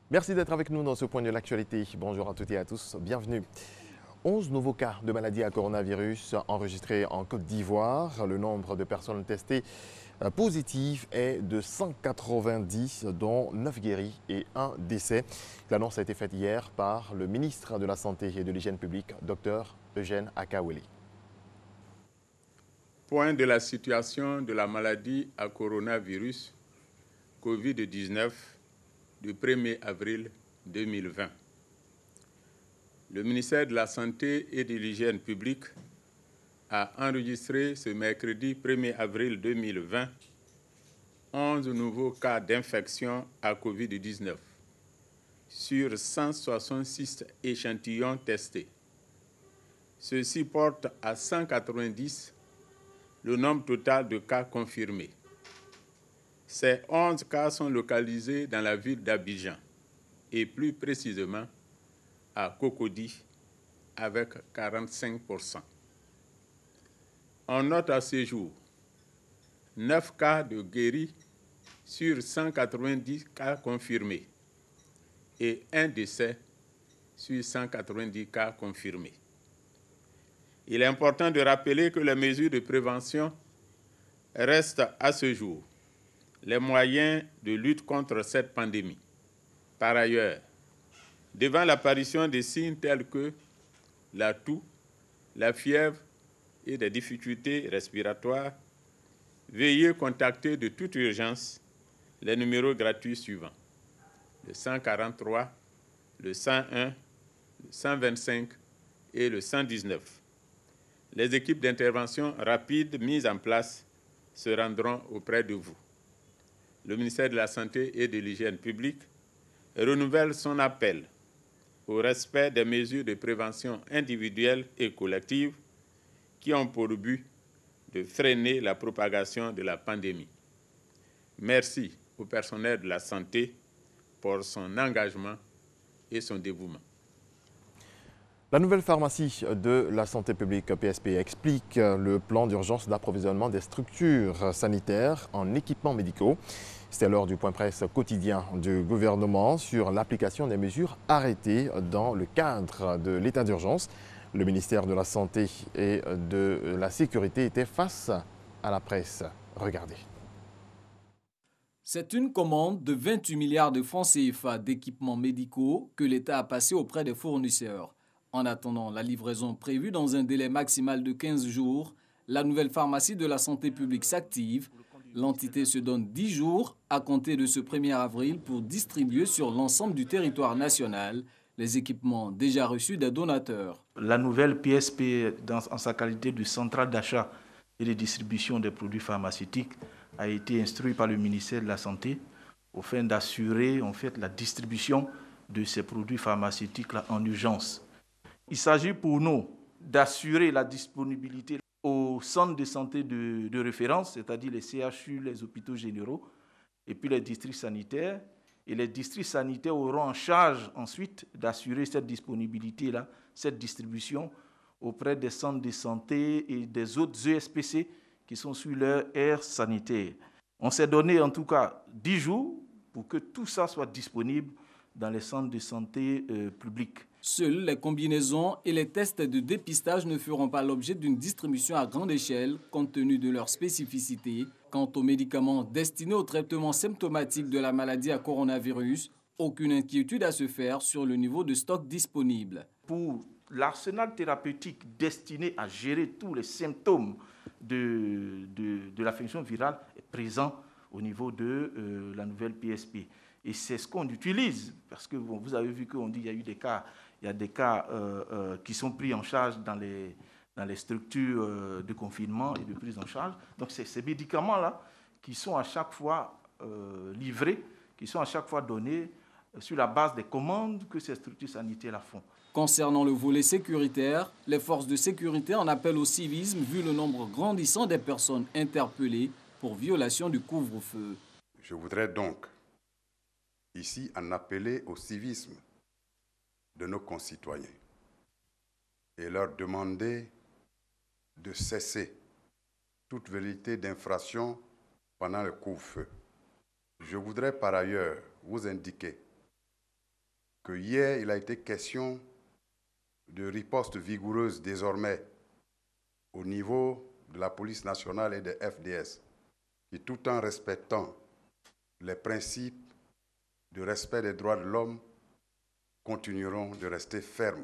Merci d'être avec nous dans ce point de l'actualité. Bonjour à toutes et à tous, bienvenue. 11 nouveaux cas de maladie à coronavirus enregistrés en Côte d'Ivoire. Le nombre de personnes testées positives est de 190, dont 9 guéris et 1 décès. L'annonce a été faite hier par le ministre de la Santé et de l'Hygiène publique, Dr Eugène Akaweli. Point de la situation de la maladie à coronavirus COVID-19 du 1er avril 2020. Le ministère de la Santé et de l'Hygiène publique a enregistré ce mercredi 1er avril 2020 11 nouveaux cas d'infection à COVID-19 sur 166 échantillons testés. Ceci porte à 190 le nombre total de cas confirmés. Ces 11 cas sont localisés dans la ville d'Abidjan et plus précisément à Cocody avec 45%. On note à ce jour 9 cas de guéris sur 190 cas confirmés et un décès sur 190 cas confirmés. Il est important de rappeler que les mesures de prévention restent à ce jour les moyens de lutte contre cette pandémie. Par ailleurs, devant l'apparition des signes tels que la toux, la fièvre et des difficultés respiratoires, veuillez contacter de toute urgence les numéros gratuits suivants: le 143, le 101, le 125 et le 119. Les équipes d'intervention rapide mises en place se rendront auprès de vous. Le ministère de la Santé et de l'Hygiène publique renouvelle son appel au respect des mesures de prévention individuelles et collectives qui ont pour but de freiner la propagation de la pandémie. Merci au personnel de la santé pour son engagement et son dévouement. La nouvelle pharmacie de la santé publique PSP explique le plan d'urgence d'approvisionnement des structures sanitaires en équipements médicaux. C'était lors du point presse quotidien du gouvernement sur l'application des mesures arrêtées dans le cadre de l'état d'urgence. Le ministère de la Santé et de la Sécurité était face à la presse. Regardez. C'est une commande de 28 milliards de francs CFA d'équipements médicaux que l'État a passé auprès des fournisseurs. En attendant la livraison prévue dans un délai maximal de 15 jours, la nouvelle pharmacie de la santé publique s'active. L'entité se donne 10 jours à compter de ce 1er avril pour distribuer sur l'ensemble du territoire national les équipements déjà reçus des donateurs. La nouvelle PSP, en sa qualité de centrale d'achat et de distribution des produits pharmaceutiques, a été instruite par le ministère de la Santé au fin d'assurer la distribution de ces produits pharmaceutiques en urgence. Il s'agit pour nous d'assurer la disponibilité aux centres de santé de référence, c'est-à-dire les CHU, les hôpitaux généraux, et puis les districts sanitaires. Et les districts sanitaires auront en charge ensuite d'assurer cette disponibilité-là, cette distribution auprès des centres de santé et des autres ESPC qui sont sur leur aire sanitaire. On s'est donné en tout cas 10 jours pour que tout ça soit disponible dans les centres de santé publics. Seules les combinaisons et les tests de dépistage ne feront pas l'objet d'une distribution à grande échelle compte tenu de leur spécificité. Quant aux médicaments destinés au traitement symptomatique de la maladie à coronavirus, aucune inquiétude à se faire sur le niveau de stock disponible. Pour l'arsenal thérapeutique destiné à gérer tous les symptômes de l'infection virale est présent au niveau de la nouvelle PSP. Et c'est ce qu'on utilise, parce que vous avez vu qu'on dit qu'il y a eu des cas, qui sont pris en charge dans les structures de confinement et de prise en charge. Donc c'est ces médicaments-là qui sont à chaque fois livrés, qui sont à chaque fois donnés sur la base des commandes que ces structures sanitaires font. Concernant le volet sécuritaire, les forces de sécurité en appellent au civisme vu le nombre grandissant des personnes interpellées pour violation du couvre-feu. Je voudrais donc ici en appeler au civisme de nos concitoyens et leur demander de cesser toute velléité d'infraction pendant le couvre-feu. Je voudrais par ailleurs vous indiquer que hier, il a été question de riposte vigoureuse désormais au niveau de la police nationale et des FDS, qui tout en respectant les principes de respect des droits de l'homme, continueront de rester fermes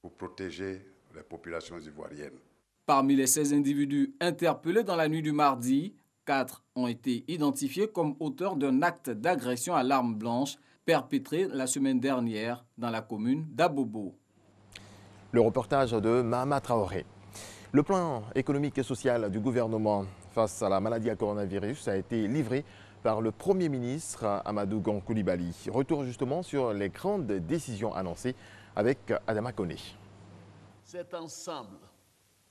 pour protéger les populations ivoiriennes. Parmi les 16 individus interpellés dans la nuit du mardi, 4 ont été identifiés comme auteurs d'un acte d'agression à l'arme blanche perpétré la semaine dernière dans la commune d'Abobo. Le reportage de Mahama Traoré. Le plan économique et social du gouvernement face à la maladie à coronavirus a été livré par le Premier ministre Amadou Gon Coulibaly. Retour justement sur les grandes décisions annoncées avec Adama Koné. C'est ensemble,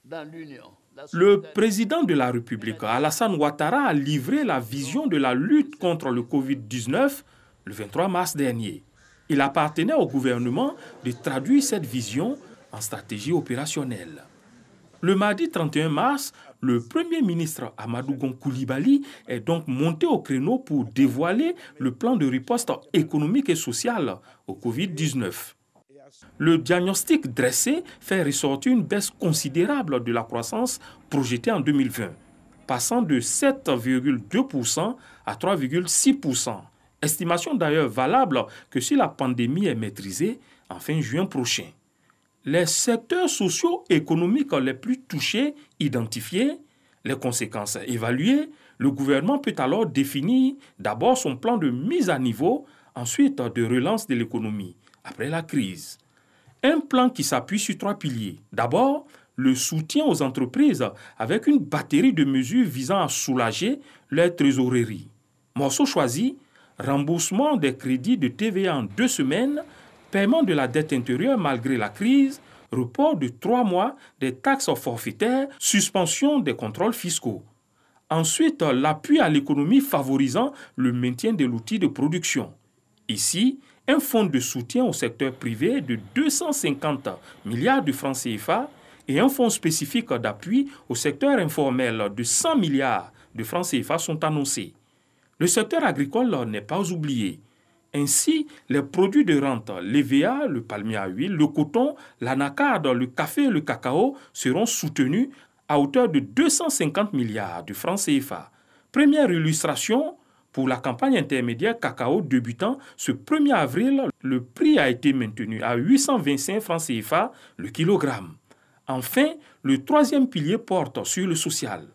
dans l'union. Le président de la République, Alassane Ouattara, a livré la vision de la lutte contre le Covid-19 le 23 mars dernier. Il appartenait au gouvernement de traduire cette vision en stratégie opérationnelle. Le mardi 31 mars, le Premier ministre Amadou Gon Coulibaly est donc monté au créneau pour dévoiler le plan de riposte économique et sociale au Covid-19. Le diagnostic dressé fait ressortir une baisse considérable de la croissance projetée en 2020, passant de 7,2% à 3,6%. Estimation d'ailleurs valable que si la pandémie est maîtrisée en fin juin prochain. Les secteurs socio-économiques les plus touchés identifiés, les conséquences évaluées, le gouvernement peut alors définir d'abord son plan de mise à niveau, ensuite de relance de l'économie après la crise. Un plan qui s'appuie sur 3 piliers. D'abord, le soutien aux entreprises avec une batterie de mesures visant à soulager leur trésorerie. Morceau choisi, remboursement des crédits de TVA en 2 semaines, paiement de la dette intérieure malgré la crise, report de 3 mois des taxes forfaitaires, suspension des contrôles fiscaux. Ensuite, l'appui à l'économie favorisant le maintien de l'outil de production. Ici, un fonds de soutien au secteur privé de 250 milliards de francs CFA et un fonds spécifique d'appui au secteur informel de 100 milliards de francs CFA sont annoncés. Le secteur agricole n'est pas oublié. Ainsi, les produits de rente, l'EVA, le palmier à huile, le coton, l'anacarde, le café et le cacao seront soutenus à hauteur de 250 milliards de francs CFA. Première illustration, pour la campagne intermédiaire cacao débutant ce 1er avril, le prix a été maintenu à 825 francs CFA le kilogramme. Enfin, le 3e pilier porte sur le social.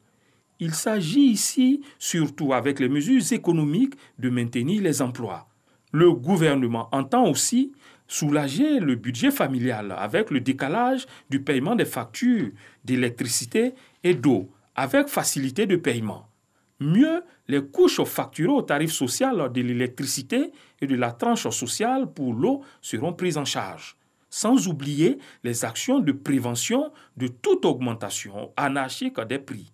Il s'agit ici, surtout avec les mesures économiques, de maintenir les emplois. Le gouvernement entend aussi soulager le budget familial avec le décalage du paiement des factures d'électricité et d'eau, avec facilité de paiement. Mieux, les couches facturées au tarif social de l'électricité et de la tranche sociale pour l'eau seront prises en charge. Sans oublier les actions de prévention de toute augmentation anarchique des prix.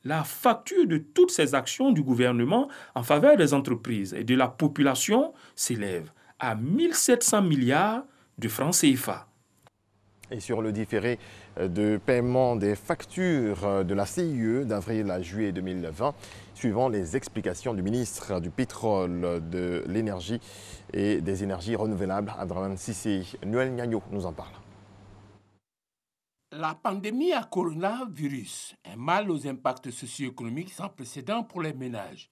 La facture de toutes ces actions du gouvernement en faveur des entreprises et de la population s'élève à 1 700 milliards de francs CFA. Et sur le différé de paiement des factures de la CIE d'avril à juillet 2020, suivant les explications du ministre du Pétrole, de l'Énergie et des Énergies renouvelables, Abdrahmane Cissé. Noël Gnagno nous en parle. La pandémie à coronavirus, un mal aux impacts socio-économiques sans précédent pour les ménages.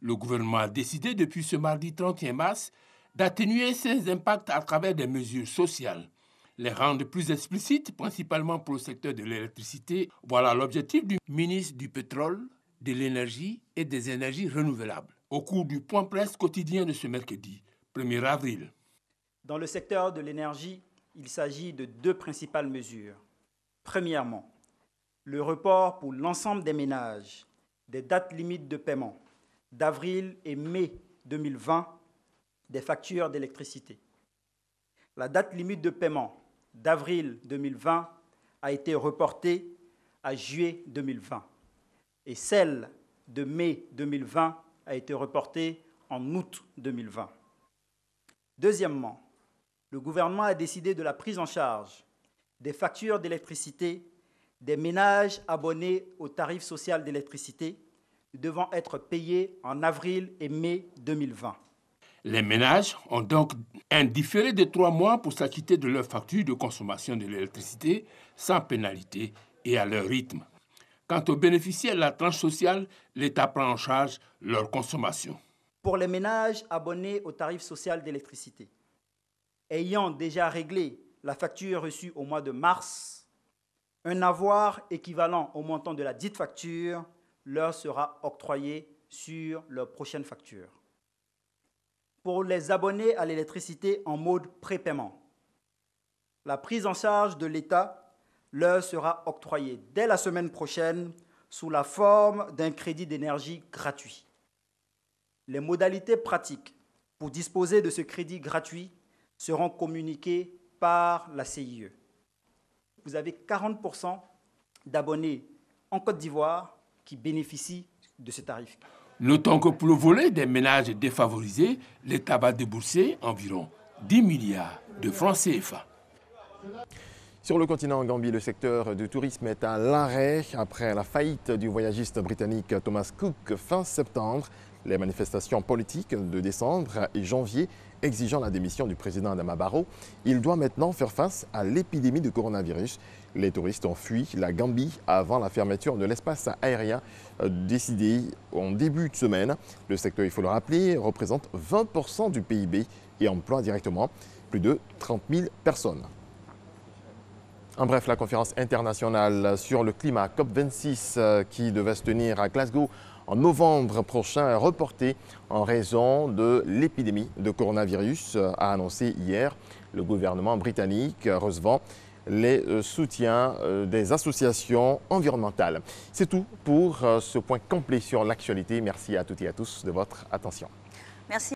Le gouvernement a décidé depuis ce mardi 31 mars d'atténuer ces impacts à travers des mesures sociales, les rendre plus explicites, principalement pour le secteur de l'électricité. Voilà l'objectif du ministre du Pétrole, de l'Énergie et des Énergies renouvelables au cours du point presse quotidien de ce mercredi, 1er avril. Dans le secteur de l'énergie, il s'agit de 2 principales mesures. Premièrement, le report pour l'ensemble des ménages des dates limites de paiement d'avril et mai 2020 des factures d'électricité. La date limite de paiement d'avril 2020 a été reportée à juillet 2020 et celle de mai 2020 a été reportée en août 2020. Deuxièmement, le gouvernement a décidé de la prise en charge des factures d'électricité des ménages abonnés au tarif social d'électricité devant être payés en avril et mai 2020. Les ménages ont donc un différé de 3 mois pour s'acquitter de leur facture de consommation de l'électricité sans pénalité et à leur rythme. Quant aux bénéficiaires de la tranche sociale, l'État prend en charge leur consommation. Pour les ménages abonnés au tarif social d'électricité, ayant déjà réglé la facture reçue au mois de mars, un avoir équivalent au montant de la dite facture leur sera octroyé sur leur prochaine facture. Pour les abonnés à l'électricité en mode prépaiement, la prise en charge de l'État leur sera octroyée dès la semaine prochaine sous la forme d'un crédit d'énergie gratuit. Les modalités pratiques pour disposer de ce crédit gratuit seront communiquées par la CIE. Vous avez 40% d'abonnés en Côte d'Ivoire qui bénéficient de ce tarif. Notons que pour le volet des ménages défavorisés, l'État va débourser environ 10 milliards de francs CFA. Sur le continent Gambie, le secteur du tourisme est à l'arrêt après la faillite du voyagiste britannique Thomas Cook fin septembre. Les manifestations politiques de décembre et janvier exigeant la démission du président Adama Barrow, il doit maintenant faire face à l'épidémie de coronavirus. Les touristes ont fui la Gambie avant la fermeture de l'espace aérien décidée en début de semaine. Le secteur, il faut le rappeler, représente 20% du PIB et emploie directement plus de 30 000 personnes. En bref, la conférence internationale sur le climat COP26 qui devait se tenir à Glasgow en novembre prochain est reportée en raison de l'épidémie de coronavirus, a annoncé hier le gouvernement britannique, recevant les soutiens des associations environnementales. C'est tout pour ce point complet sur l'actualité. Merci à toutes et à tous de votre attention. Merci.